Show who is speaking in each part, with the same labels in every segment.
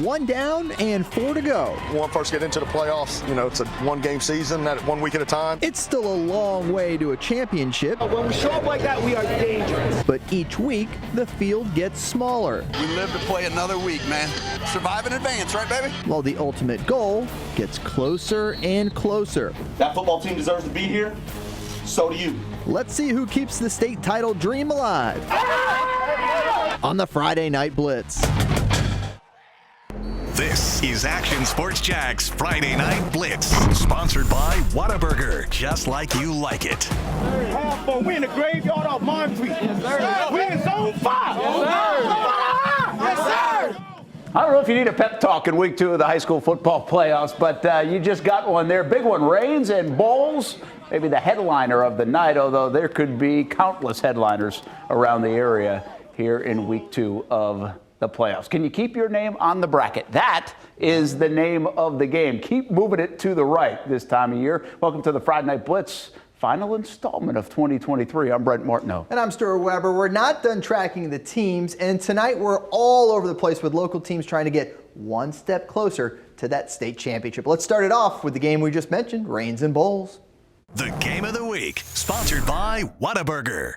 Speaker 1: 1 down and 4 to go.
Speaker 2: One first get into the playoffs, it's a one-game season, 1 week at a time.
Speaker 1: It's still a long way to a championship.
Speaker 3: When we show up like that, we are dangerous.
Speaker 1: But each week, the field gets smaller.
Speaker 4: We live to play another week, man. Survive in advance, right, baby?
Speaker 1: While the ultimate goal gets closer and closer.
Speaker 5: That football team deserves to be here. So do you.
Speaker 1: Let's see who keeps the state title dream alive on the Friday Night Blitz.
Speaker 6: This is Action Sports Jack's Friday Night Blitz, sponsored by Whataburger, just like you like it.
Speaker 3: Half for we in the graveyard of Mine Street. Yes, sir. We in zone 5. Yes, sir.
Speaker 7: I don't know if you need a pep talk in week 2 of the high school football playoffs, but you just got one there. Big one, Rains and Bolles, maybe the headliner of the night, although there could be countless headliners around the area here in week 2 of the playoffs. Can you keep your name on the bracket? That is the name of the game. Keep moving it to the right this time of year. Welcome to the Friday Night Blitz, final installment of 2023. I'm Brent Martineau.
Speaker 1: And I'm Stuart Weber. We're not done tracking the teams, and tonight we're all over the place with local teams trying to get one step closer to that state championship. Let's start it off with the game we just mentioned, Rains and Bolles.
Speaker 6: The game of the week, sponsored by Whataburger.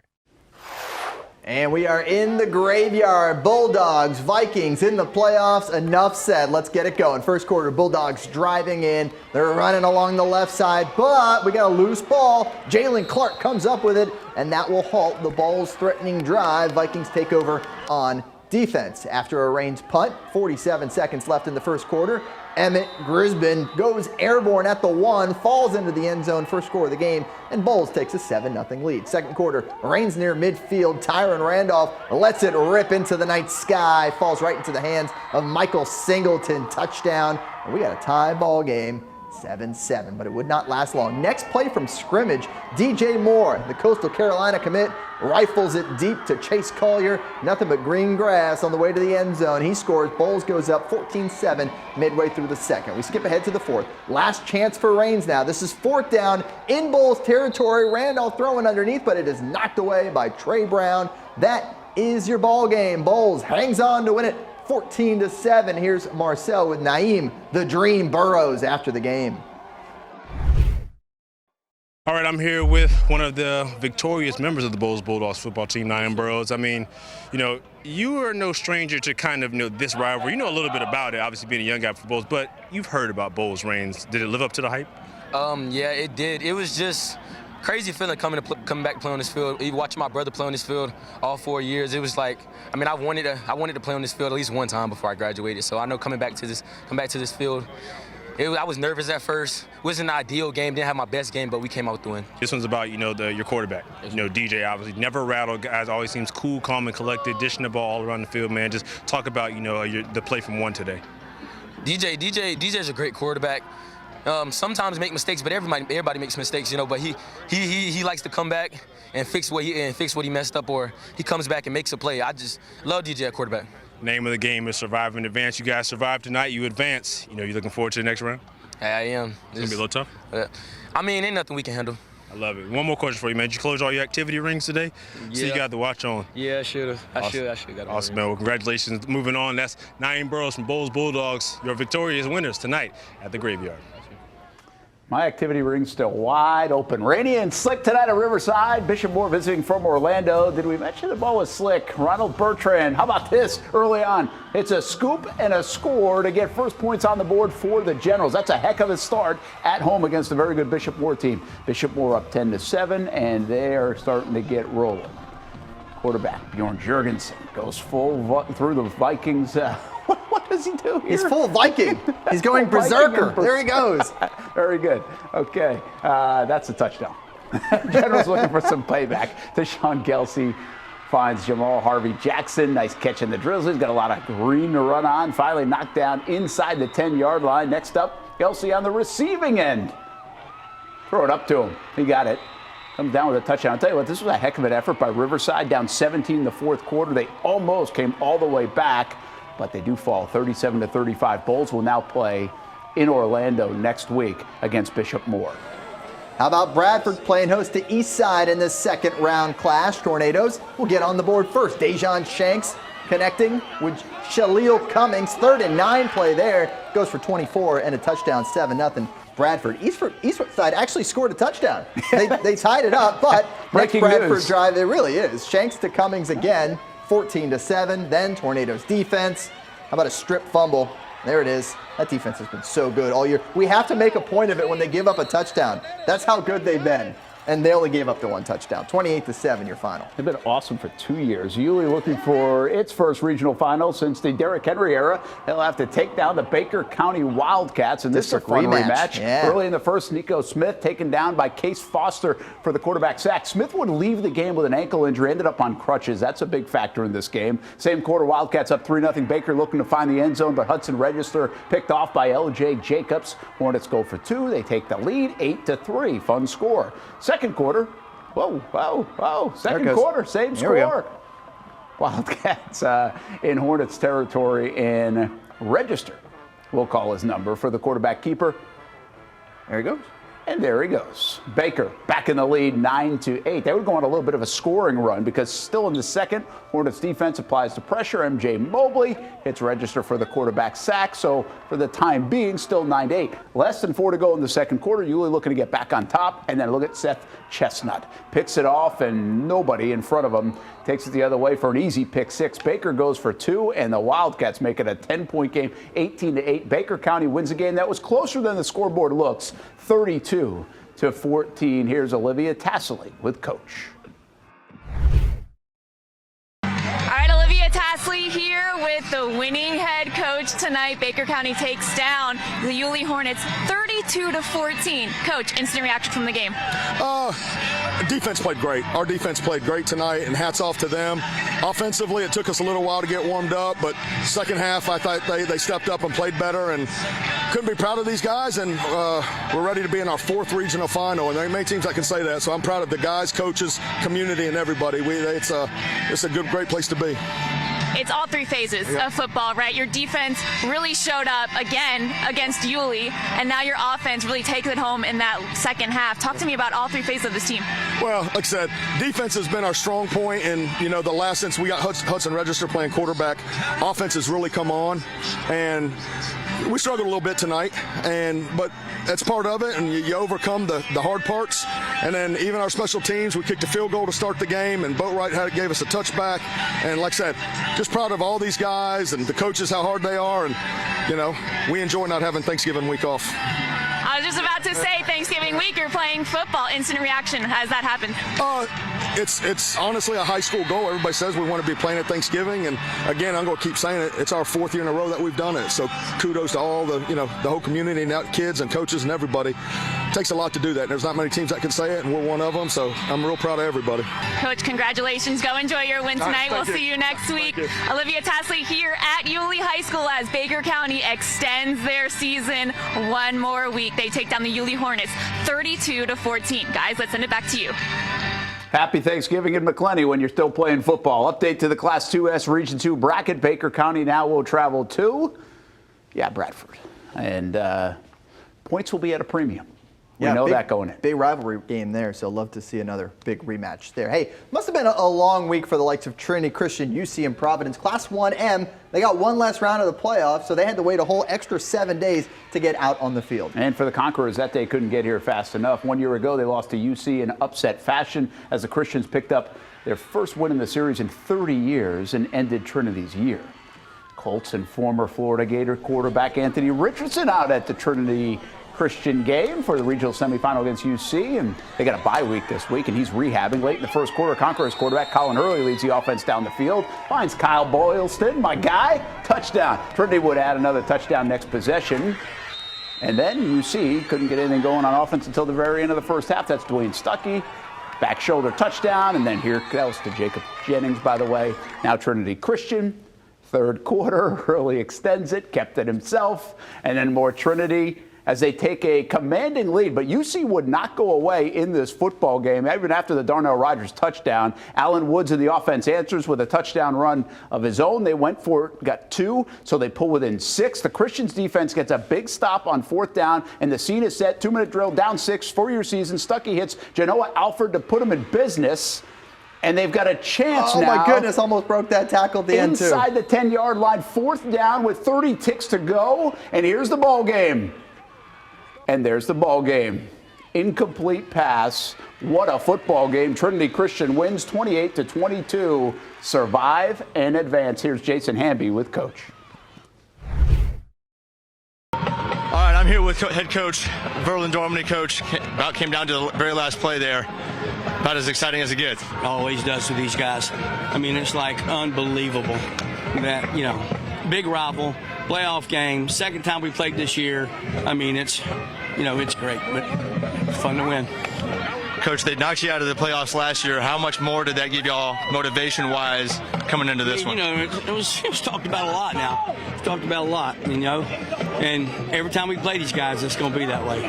Speaker 1: And we are in the graveyard. Bulldogs, Vikings in the playoffs. Enough said. Let's get it going. First quarter, Bulldogs driving in. They're running along the left side, but we got a loose ball. Jalen Clark comes up with it, and that will halt the Bolles' threatening drive. Vikings take over on defense. After a Rains punt, 47 seconds left in the first quarter. Emmett Grisbin goes airborne at the 1, falls into the end zone, first score of the game, and Bolles takes a 7-0 lead. Second quarter, Rains near midfield. Tyron Randolph lets it rip into the night sky, falls right into the hands of Michael Singleton. Touchdown, and we got a tie ball game. 7-7, but it would not last long. Next play from scrimmage, DJ Moore, the Coastal Carolina commit, rifles it deep to Chase Collier. Nothing but green grass on the way to the end zone. He scores. Bolles goes up 14-7 midway through the second. We skip ahead to the fourth. Last chance for Rains now. This is fourth down in Bolles territory. Randolph throwing underneath, but it is knocked away by Trey Brown. That is your ball game. Bolles hangs on to win it 14-7. Here's Marcel with Naeem, the Dream Burrows after the game.
Speaker 8: All right, I'm here with one of the victorious members of the Bolles Bulldogs football team, Naeem Burrows. I mean, you are no stranger to kind of this rivalry. You know a little bit about it, obviously being a young guy for Bolles, but you've heard about Bolles Rains. Did it live up to the hype?
Speaker 9: Yeah, it did. It was just crazy feeling coming back to play on this field. Even watching my brother play on this field all 4 years, it was like, I wanted to play on this field at least one time before I graduated. So I know coming back to this field, I was nervous at first. It wasn't an ideal game. Didn't have my best game, but we came out with the win.
Speaker 8: This one's about your quarterback. DJ obviously never rattled. Guys always seems cool, calm, and collected, dishing the ball all around the field. Man, just talk about the play from one today.
Speaker 9: DJ's a great quarterback. Sometimes make mistakes, but everybody makes mistakes, But he likes to come back and fix what he messed up, or he comes back and makes a play. I just love DJ at quarterback.
Speaker 8: Name of the game is Survive in Advance. You guys survived tonight. You advance. You looking forward to the next round?
Speaker 9: I am.
Speaker 8: It's gonna be a little tough.
Speaker 9: Ain't nothing we can handle.
Speaker 8: I love it. One more question for you, man. Did you close all your activity rings today?
Speaker 9: Yeah.
Speaker 8: So you got the watch on.
Speaker 9: Yeah, I should have.
Speaker 8: Awesome.
Speaker 9: I should got it.
Speaker 8: Awesome, man. Well, congratulations. Moving on. That's Naeem Burrows from Bolles Bulldogs. Your victorious winners tonight at the Graveyard.
Speaker 7: My activity ring's still wide open. Rainy and slick tonight at Riverside. Bishop Moore visiting from Orlando. Did we mention the ball was slick? Ronald Bertrand, how about this early on? It's a scoop and a score to get first points on the board for the Generals. That's a heck of a start at home against a very good Bishop Moore team. Bishop Moore up 10-7, and they are starting to get rolling. Quarterback Bjorn Jurgensen goes full through the Vikings. What does he do here?
Speaker 1: He's full Viking. He's going berserker. There he goes.
Speaker 7: Very good. Okay, that's a touchdown. General's looking for some payback. Deshaun Kelsey finds Jamal Harvey Jackson. Nice catch in the drizzle. He's got a lot of green to run on. Finally knocked down inside the 10-yard line. Next up, Kelsey on the receiving end. Throw it up to him. He got it. Comes down with a touchdown. I'll tell you what, this was a heck of an effort by Riverside. Down 17 in the fourth quarter. They almost came all the way back, but they do fall 37-35. Bolles will now play in Orlando next week against Bishop Moore.
Speaker 1: How about Bradford playing host to Eastside in this second round clash? Tornadoes will get on the board first. Dejan Shanks connecting with Shalil Cummings. 3rd and 9 play there. Goes for 24 and a touchdown, 7-0. Bradford. Eastside actually scored a touchdown. They tied it up, but next Bradford drive, it really is. Shanks to Cummings again, 14-7. Then Tornadoes defense. How about a strip fumble? There it is. That defense has been so good all year. We have to make a point of it when they give up a touchdown. That's how good they've been. And they only gave up the 1 touchdown. 28-7, your final.
Speaker 7: They've been awesome for 2 years. Yulee looking for its first regional final since the Derrick Henry era. They'll have to take down the Baker County Wildcats, and this is a fun rematch.
Speaker 1: Yeah.
Speaker 7: Early in the first, Nico Smith taken down by Case Foster for the quarterback sack. Smith would leave the game with an ankle injury, ended up on crutches. That's a big factor in this game. Same quarter, Wildcats up 3-0. Baker looking to find the end zone, but Hudson Register picked off by L.J. Jacobs. Hornets go for 2. They take the lead, 8-3. Fun score. Second quarter. Second quarter, same score. Wildcats in Hornets territory in Register. We'll call his number for the quarterback keeper. There he goes. And there he goes. Baker back in the lead, 9-8. They would go on a little bit of a scoring run because still in the second, Hornets defense applies the pressure. MJ Mobley hits Register for the quarterback sack. So for the time being, still 9-8. Less than 4 to go in the second quarter. Yulee looking to get back on top. And then look at Seth Chestnut. Picks it off and nobody in front of him. Takes it the other way for an easy pick 6. Baker goes for 2 and the Wildcats make it a 10-point game, 18-8. Baker County wins a game that was closer than the scoreboard looks, 32-14. Here's Olivia Tassley with Coach.
Speaker 10: All right, Olivia Tassley here with the winning head coach tonight. Baker County takes down the Yulee Hornets 32-14. Coach, instant reaction from the game.
Speaker 2: Defense played great. Our defense played great tonight, and hats off to them. Offensively, it took us a little while to get warmed up, but second half, I thought they stepped up and played better, and couldn't be proud of these guys, and we're ready to be in our 4th regional final, and there ain't many teams that can say that, so I'm proud of the guys, coaches, community, and everybody. It's a great place to be.
Speaker 10: It's all 3 phases of football, right? Your defense really showed up again against Ulie, and now your offense really takes it home in that second half. Talk to me about all 3 phases of this team.
Speaker 2: Well, like I said, defense has been our strong point, and the last since we got Hudson Register playing quarterback, offense has really come on, and we struggled a little bit tonight, but that's part of it, and you overcome the hard parts. And then even our special teams, we kicked a field goal to start the game, and Boatwright gave us a touchback. And like I said, just proud of all these guys and the coaches, how hard they are, and we enjoy not having Thanksgiving week off.
Speaker 10: I was just about to say Thanksgiving week, you're playing football. Instant reaction. Has that happened?
Speaker 2: It's honestly a high school goal. Everybody says we want to be playing at Thanksgiving, and again, I'm going to keep saying it. It's our 4th year in a row that we've done it. So kudos to all the whole community and kids and coaches and everybody. It takes a lot to do that. There's not many teams that can say it, and we're one of them. So I'm real proud of everybody.
Speaker 10: Coach, congratulations. Go enjoy your win tonight. We'll see you next week. Olivia Tassley here at Yulee High School as Baker County extends their season 1 more week. They take down the Yulee Hornets 32-14. Guys, let's send it back to you.
Speaker 7: Happy Thanksgiving in McClenny when you're still playing football. Update to the Class 2S Region 2 bracket. Baker County now will travel to, Bradford. And points will be at a premium. We know that going in.
Speaker 1: Big rivalry game there, so love to see another big rematch there. Hey, must have been a long week for the likes of Trinity Christian, UC, and Providence. Class 1M, they got one last round of the playoffs, so they had to wait a whole extra 7 days to get out on the field.
Speaker 7: And for the Conquerors, that day couldn't get here fast enough. 1 year ago, they lost to UC in upset fashion as the Christians picked up their first win in the series in 30 years and ended Trinity's year. Colts and former Florida Gator quarterback Anthony Richardson out at the Trinity Christian game for the regional semifinal against UC, and they got a bye week this week, and he's rehabbing. Late in the first quarter, Conquerors quarterback Colin Hurley leads the offense down the field, finds Kyle Boylston, my guy, touchdown. Trinity would add another touchdown next possession, and then UC couldn't get anything going on offense until the very end of the first half. That's Dwayne Stuckey, back shoulder touchdown, and then that was to Jacob Jennings, by the way. Now Trinity Christian. Third quarter, Hurley extends it, kept it himself, and then more Trinity as they take a commanding lead. But UC would not go away in this football game, even after the Darnell Rogers touchdown. Allen Woods in the offense answers with a touchdown run of his own. They went for it, got 2, so they pull within 6. The Christians defense gets a big stop on 4th down, and the scene is set. 2-minute drill, down 6 for your season. Stuckey hits Genoa Alford to put him in business. And they've got a chance now.
Speaker 1: Oh, my goodness, almost broke that tackle at the end, too.
Speaker 7: Inside the 10-yard line, 4th down with 30 ticks to go. And here's the ball game. And there's the ball game. Incomplete pass. What a football game. Trinity Christian wins 28-22. Survive and advance. Here's Jason Hamby with Coach.
Speaker 11: All right, I'm here with head coach, Verlin Dormany, coach. About came down to the very last play there. About as exciting as it gets.
Speaker 12: Always does with these guys. I mean, it's like unbelievable that, big rival, playoff game, second time we played this year. I mean, it's great, but it's fun to win.
Speaker 11: Coach, they knocked you out of the playoffs last year. How much more did that give y'all motivation-wise coming into this one?
Speaker 12: It was talked about a lot now. It's talked about a lot, and every time we play these guys, it's going to be that way.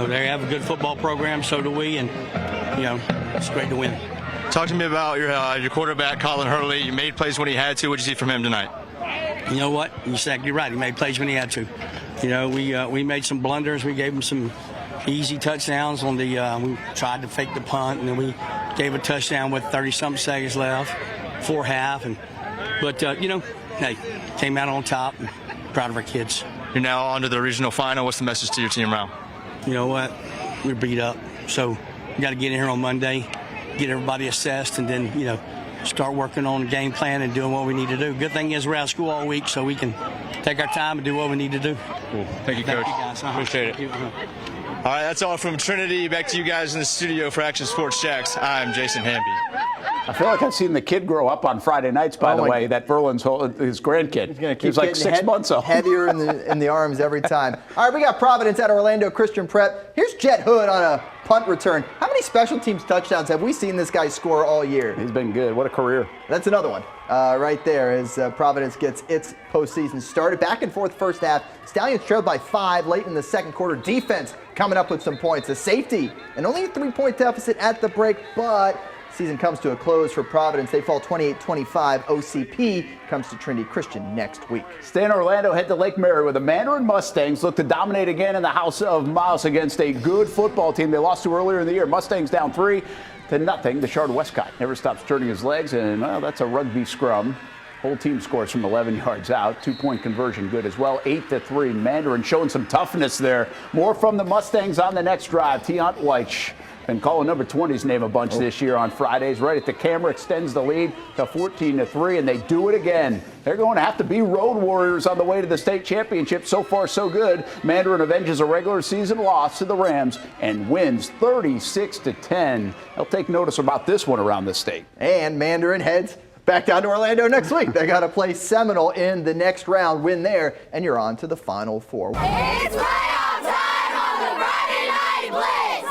Speaker 12: They have a good football program, so do we, and, it's great to win.
Speaker 11: Talk to me about your quarterback, Colin Hurley. You made plays when he had to. What did you see from him tonight?
Speaker 12: You know what? You're exactly right. He made plays when he had to. We made some blunders. We gave him some easy touchdowns on the we tried to fake the punt, and then we gave a touchdown with 30-something seconds left for half. But hey, came out on top. And proud of our kids.
Speaker 11: You're now on to the regional final. What's the message to your team, Ralph?
Speaker 12: You know what? We're beat up. So we got to get in here on Monday, get everybody assessed, and then, start working on the game plan and doing what we need to do. Good thing is we're out of school all week, so we can take our time and do what we need to do.
Speaker 11: Cool. Thank you, Coach.
Speaker 12: Thank you, guys.
Speaker 11: Appreciate it. All right, that's all from Trinity. Back to you guys in the studio for Action Sports Jacks. I'm Jason Hamby.
Speaker 7: I feel like I've seen the kid grow up on Friday nights, by the way, that Verlin's his grandkid.
Speaker 1: He's going to keep
Speaker 7: like 6 months old.
Speaker 1: Heavier in the arms every time. All right, we got Providence at Orlando Christian Prep. Here's Jet Hood on a punt return. How many special teams touchdowns have we seen this guy score all year?
Speaker 7: He's been good. What a career.
Speaker 1: That's another one right there as Providence gets its postseason started. Back and forth first half. Stallions trailed by 5 late in the second quarter. Defense coming up with some points. A safety and only a 3-point deficit at the break, but season comes to a close for Providence. They fall 28-25. OCP comes to Trinity Christian next week.
Speaker 7: Stay in Orlando, head to Lake Mary, where the Mandarin Mustangs look to dominate again in the House of Mouse against a good football team they lost to earlier in the year. Mustangs down 3-0. The Shard Westcott never stops turning his legs, and that's a rugby scrum. Whole team scores from 11 yards out. 2-point conversion good as well. 8-3. Mandarin showing some toughness there. More from the Mustangs on the next drive. Tiant Weich been calling number 20's name a bunch this year on Fridays. Right at the camera, extends the lead to 14-3, and they do it again. They're going to have to be road warriors on the way to the state championship. So far, so good. Mandarin avenges a regular season loss to the Rams and wins 36-10. They'll take notice about this one around the state.
Speaker 1: And Mandarin heads back down to Orlando next week. They got to play Seminole in the next round, win there, and you're on to the Final Four.
Speaker 13: It's playoff time on the Friday Night Blitz!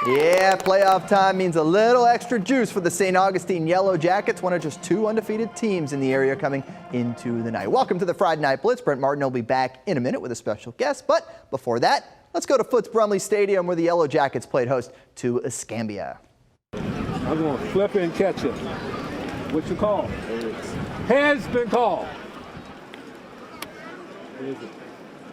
Speaker 1: Yeah, playoff time means a little extra juice for the St. Augustine Yellow Jackets, one of just 2 undefeated teams in the area coming into the night. Welcome to the Friday Night Blitz. Brent Martin will be back in a minute with a special guest, but before that, let's go to Foots Brumley Stadium where the Yellow Jackets played host to Escambia.
Speaker 3: I'm going to flip it and catch it. What you call? Heads been called.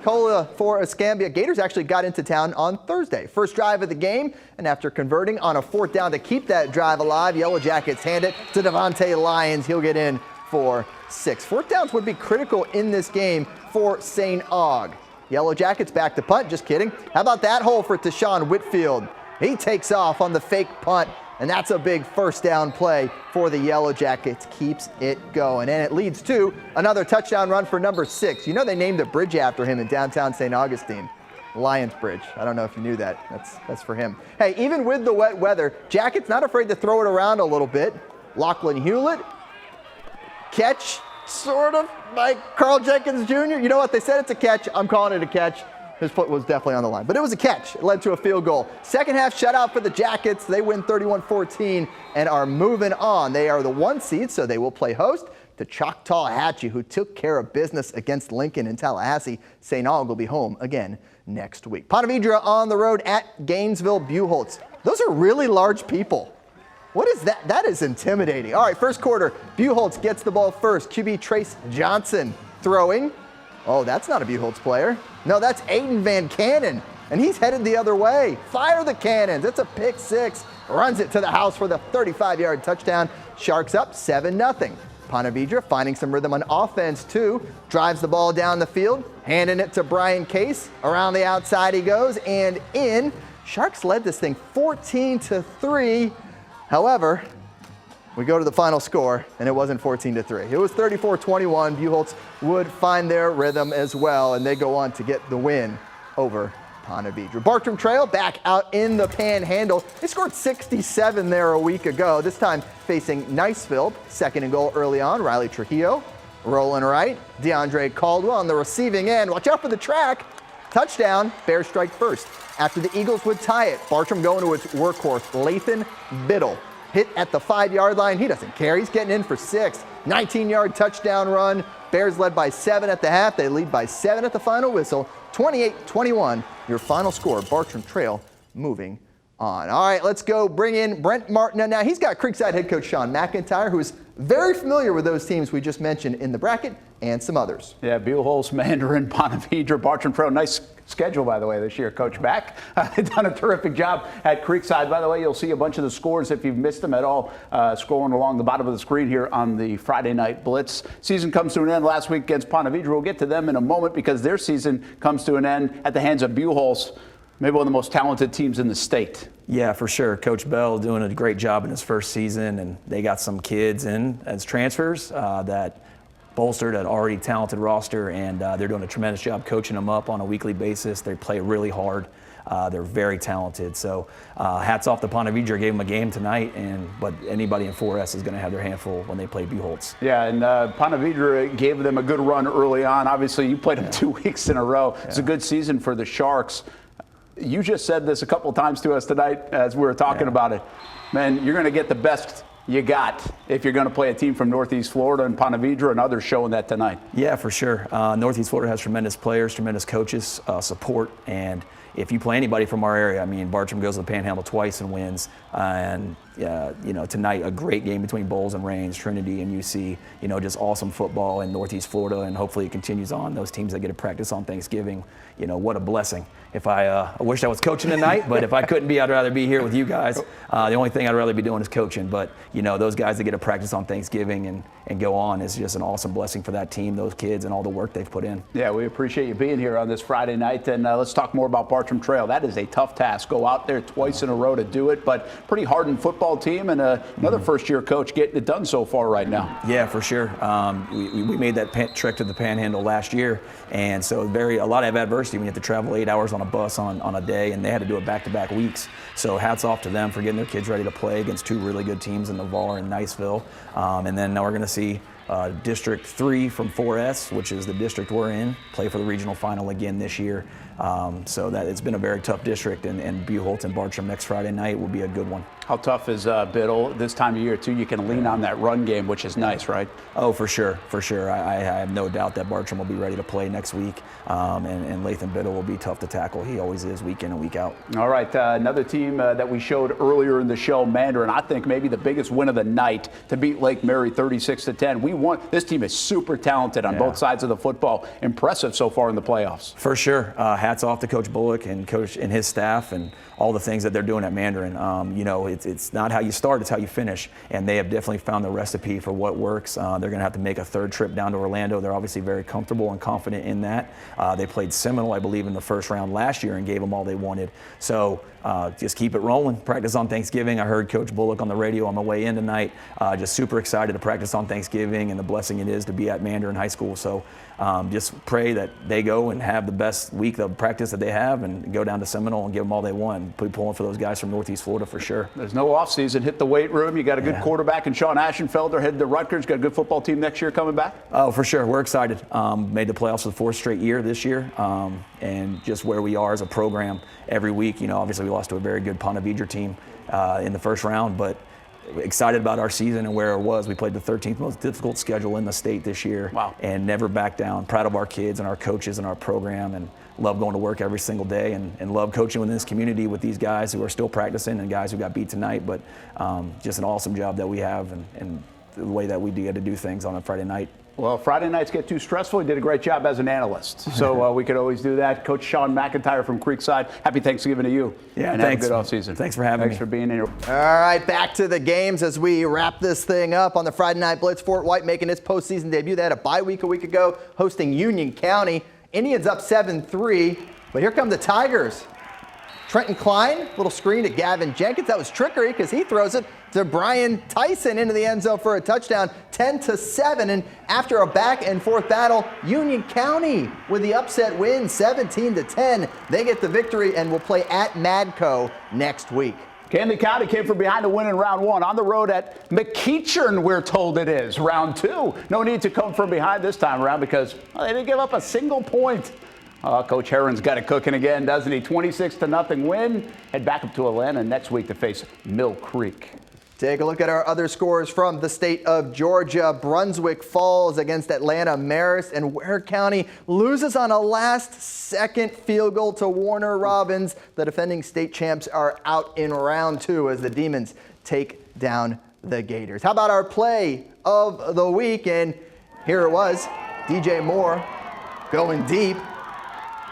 Speaker 1: Cola for Escambia. Gators actually got into town on Thursday. First drive of the game, and after converting on a 4th down to keep that drive alive, Yellow Jackets hand it to Devontae Lyons. He'll get in for 6. 4th downs would be critical in this game for St. Aug. Yellow Jackets back to punt. Just kidding. How about that hole for Tashawn Whitfield? He takes off on the fake punt, and that's a big first down play for the Yellow Jackets. Keeps it going. And it leads to another touchdown run for number 6. You know they named a bridge after him in downtown St. Augustine. Lions Bridge. I don't know if you knew that. That's for him. Hey, even with the wet weather, Jackets not afraid to throw it around a little bit. Lachlan Hewlett. Catch, sort of, by Carl Jenkins Jr. You know what? They said it's a catch. I'm calling it a catch. His foot was definitely on the line, but it was a catch. It led to a field goal. Second half shutout for the Jackets. They win 31-14 and are moving on. They are the 1 seed, so they will play host to Choctaw Hatchie, who took care of business against Lincoln in Tallahassee. St. Aug will be home again next week. Ponte Vedra on the road at Gainesville Buchholz. Those are really large people. What is that? That is intimidating. All right, first quarter, Buchholz gets the ball first. QB Trace Johnson throwing. Oh, that's not a Buchholz player. No, that's Aiden Van Cannon and he's headed the other way. Fire the cannons. It's a pick six. Runs it to the house for the 35-yard touchdown. Sharks up 7-0. Ponte Vedra finding some rhythm on offense too. Drives the ball down the field, handing it to Brian Case. Around the outside he goes and in. Sharks led this thing 14-3. However, we go to the final score, and it wasn't 14-3. It was 34-21. Buchholz would find their rhythm as well, and they go on to get the win over Ponte Vedra. Bartram Trail back out in the Panhandle. They scored 67 there a week ago, this time facing Niceville. Second and goal early on. Riley Trujillo rolling right. DeAndre Caldwell on the receiving end. Watch out for the track. Touchdown. Bears strike first. After the Eagles would tie it, Bartram going to its workhorse, Lathan Biddle. Hit at the 5-yard line. He doesn't care. He's getting in for 6. 19-yard touchdown run. Bears led by 7 at the half. They lead by 7 at the final whistle. 28-21, your final score. Bartram Trail moving on. All right, let's go bring in Brent Martin. Now, he's got Creekside head coach Sean McIntyre, who is very familiar with those teams we just mentioned in the bracket and some others.
Speaker 7: Yeah, Buchholz, Mandarin, Ponte Vedra, Bartram Trail. Nice schedule, by the way, this year, Coach Mack. They've done a terrific job at Creekside. By the way, you'll see a bunch of the scores if you've missed them at all, scrolling along the bottom of the screen here on the Friday Night Blitz. Season comes to an end last week against Ponte Vedra. We'll get to them in a moment because their season comes to an end at the hands of Buchholz, maybe one of the most talented teams in the state.
Speaker 14: Yeah, for sure. Coach Bell doing a great job in his first season, and they got some kids in as transfers that bolstered an already talented roster, and they're doing a tremendous job coaching them up on a weekly basis. They play really hard. They're very talented. So hats off to Ponte Vedra, gave them a game tonight, but anybody in 4S is going to have their handful when they play Buchholz.
Speaker 7: Yeah, and Ponte Vedra gave them a good run early on. Obviously, you played them 2 weeks in a row. It's a good season for the Sharks. You just said this a couple of times to us tonight as we were talking about it. Man, you're going to get the best you got if you're going to play a team from Northeast Florida, and Ponte Vedra and others showing that tonight.
Speaker 14: Yeah, for sure. Northeast Florida has tremendous players, tremendous coaches, support, and if you play anybody from our area, I mean, Bartram goes to the Panhandle twice and wins. Tonight, a great game between Bolles and Rains, Trinity and UC. Just awesome football in Northeast Florida, and hopefully it continues on. Those teams that get to practice on Thanksgiving, what a blessing. If I wish I was coaching tonight, but if I couldn't be, I'd rather be here with you guys. The only thing I'd rather be doing is coaching. But, those guys that get to practice on Thanksgiving and go on is just an awesome blessing for that team, those kids, and all the work they've put in.
Speaker 7: Yeah, we appreciate you being here on this Friday night. And let's talk more about Bartram Trail. That is a tough task. Go out there twice in a row to do it, but pretty hardened football team and another first-year coach getting it done so far right now.
Speaker 14: Yeah, for sure. We made that trek to the Panhandle last year, and so a lot of adversity when you have to travel 8 hours on a bus on a day, and they had to do it back-to-back weeks. So hats off to them for getting their kids ready to play against 2 really good teams in Navarre and Niceville. And then now we're going to see District 3 from 4S, which is the district we're in, play for the regional final again this year. So that it's been a very tough district, and Buchholz and Bartram next Friday night will be a good one.
Speaker 7: How tough is Biddle this time of year, too? You can lean on that run game, which is nice, right?
Speaker 14: Oh, for sure, for sure. I have no doubt that Bartram will be ready to play next week, and Lathan Biddle will be tough to tackle. He always is, week in and week out.
Speaker 7: All right, another team that we showed earlier in the show, Mandarin. I think maybe the biggest win of the night to beat Lake Mary 36-10. We won. This team is super talented on both sides of the football. Impressive so far in the playoffs.
Speaker 14: For sure. Hats off to Coach Bullock and his staff and all the things that they're doing at Mandarin. It's not how you start, it's how you finish. And they have definitely found the recipe for what works. They're going to have to make a third trip down to Orlando. They're obviously very comfortable and confident in that. They played Seminole, I believe, in the first round last year and gave them all they wanted. So just keep it rolling. Practice on Thanksgiving. I heard Coach Bullock on the radio on my way in tonight. Just super excited to practice on Thanksgiving and the blessing it is to be at Mandarin High School. So just pray that they go and have the best week of practice that they have and go down to Seminole and give them all they want. Be pulling for those guys from Northeast Florida for sure.
Speaker 7: There's no offseason. Hit the weight room. You got a good quarterback in Sean Aschenfelder, headed to Rutgers. Got a good football team next year coming back?
Speaker 14: Oh, for sure. We're excited. Made the playoffs for the 4th straight year this year. And just where we are as a program every week. Obviously we lost to a very good Ponte Vedra team in the first round, but excited about our season and where it was. We played the 13th most difficult schedule in the state this year.
Speaker 7: Wow.
Speaker 14: And never backed down. Proud of our kids and our coaches and our program, and love going to work every single day, and love coaching within this community with these guys who are still practicing and guys who got beat tonight. But just an awesome job that we have, and the way that we get to do things on a Friday night.
Speaker 7: Well, Friday nights get too stressful. You did a great job as an analyst. So we could always do that. Coach Sean McIntyre from Creekside, happy Thanksgiving to you.
Speaker 14: Yeah,
Speaker 7: and
Speaker 14: thanks.
Speaker 7: have a good offseason.
Speaker 14: Thanks for having me.
Speaker 7: Thanks for being here.
Speaker 1: All right, back to the games as we wrap this thing up on the Friday Night Blitz. Fort White making its postseason debut. They had a bye week a week ago, hosting Union County. Indians up 7-3, but here come the Tigers. Trenton Klein, little screen to Gavin Jenkins. That was trickery because he throws it to Brian Tyson into the end zone for a touchdown, 10-7. And after a back and forth battle, Union County with the upset win, 17-10. They get the victory and will play at Madco next week.
Speaker 7: Camden County came from behind to win in round 1. On the road at McEachern, we're told it is. Round 2. No need to come from behind this time around because they didn't give up a single point. Coach Herron's got it cooking again, doesn't he? 26-0 win. Head back up to Atlanta next week to face Mill Creek.
Speaker 1: Take a look at our other scores from the state of Georgia. Brunswick falls against Atlanta Marist, and Ware County loses on a last-second field goal to Warner Robins. The defending state champs are out in round 2 as the Demons take down the Gators. How about our play of the week? And here it was, DJ Moore going deep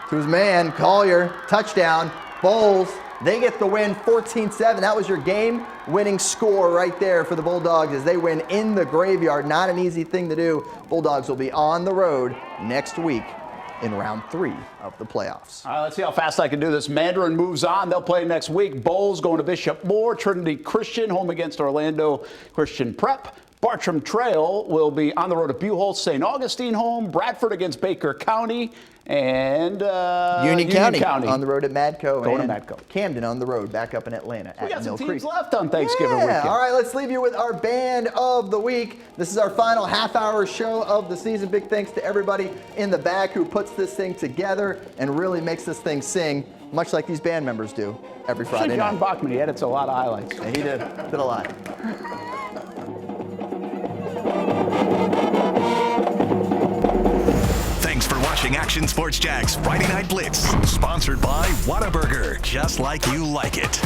Speaker 1: to his man, Collier, touchdown. Bolles, they get the win, 14-7. That was your game-winning score right there for the Bulldogs as they win in the Graveyard. Not an easy thing to do. Bulldogs will be on the road next week in round 3 of the playoffs.
Speaker 7: All right, let's see how fast I can do this. Mandarin moves on. They'll play next week. Bolles going to Bishop Moore. Trinity Christian home against Orlando Christian Prep. Bartram Trail will be on the road at Buchholz, St. Augustine home. Bradford against Baker County. And
Speaker 1: Union County on the road at Madco.
Speaker 7: Going
Speaker 1: and
Speaker 7: to Madco.
Speaker 1: Camden on the road back up in Atlanta
Speaker 7: We
Speaker 1: at
Speaker 7: got
Speaker 1: Mill
Speaker 7: some
Speaker 1: Creek.
Speaker 7: teams left on Thanksgiving weekend.
Speaker 1: All right, let's leave you with our band of the week. This is our final half-hour show of the season. Big thanks to everybody in the back who puts this thing together and really makes this thing sing, much like these band members do every Friday
Speaker 7: John
Speaker 1: night.
Speaker 7: Bachman, he edits a lot of highlights.
Speaker 1: Yeah, he did a lot.
Speaker 6: Thanks for watching Action Sports Jack's Friday Night Blitz, sponsored by Whataburger, just like you like it.